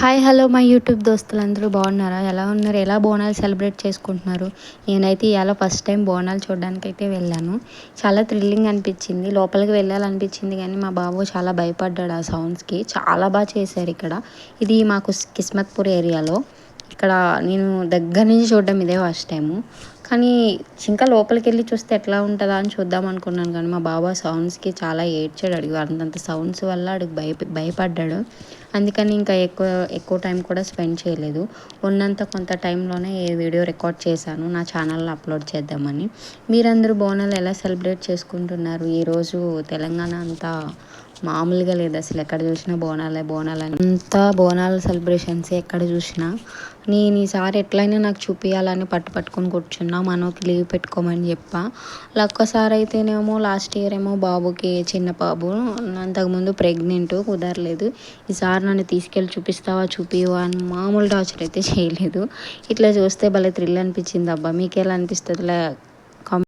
Hi hello my YouTube దోస్తులందరూ బాగున్నారా? ఎలా ఉన్నారు? ఎలా బోనాలు సెలబ్రేట్ చేసుకుంటున్నారు? నేనైతే ఇవాళ ఫస్ట్ టైం బోనాలు చూడడానికైతే వెళ్ళాను. చాలా థ్రిల్లింగ్ అనిపించింది. లోపలికి వెళ్ళాలనిపించింది కానీ మా బాబు చాలా భయపడ్డాడు ఆ సౌండ్స్కి. చాలా బాగా చేశారు ఇక్కడ. ఇది మాకు కిస్మత్పూర్ ఏరియాలో. ఇక్కడ నేను దగ్గర నుంచి చూడడం ఇదే ఫస్ట్ టైము. కానీ ఇంకా లోపలికి వెళ్ళి చూస్తే ఎట్లా ఉంటుందా అని చూద్దాం అనుకున్నాను కానీ మా బాబు ఆ సౌండ్స్కి చాలా ఏడ్చాడు. అడిగి అంతంత సౌండ్స్ వల్ల అడిగి భయపడ్డాడు. అందుకని ఇంకా ఎక్కువ ఎక్కువ టైం కూడా స్పెండ్ చేయలేదు. ఉన్నంత కొంత టైంలోనే ఈ వీడియో రికార్డ్ చేశాను నా ఛానల్లో అప్లోడ్ చేద్దామని. మీరందరూ బోనాలు ఎలా సెలబ్రేట్ చేసుకుంటున్నారు? ఈరోజు తెలంగాణ అంతా మామూలుగా లేదు, అసలు ఎక్కడ చూసినా బోనాలని అంతా బోనాల సెలబ్రేషన్స్ ఎక్కడ చూసినా. నేను ఈసారి ఎట్లయినా నాకు చూపించాలని పట్టుకొని కూర్చున్నా. మనోకి లీవ్ పెట్టుకోమని చెప్పా. ఒక్కసారి అయితేనేమో లాస్ట్ ఇయర్ ఏమో బాబుకి చిన్న బాబు, అంతకుముందు ప్రెగ్నెంట్, కుదరలేదు. ఈసారి నన్ను తీసుకెళ్ళి చూపియవా అని మామూలు టార్చర్ అయితే చేయలేదు. ఇట్లా చూస్తే భలే థ్రిల్ అనిపించింది. అబ్బా మీకు ఎలా అనిపిస్తుంది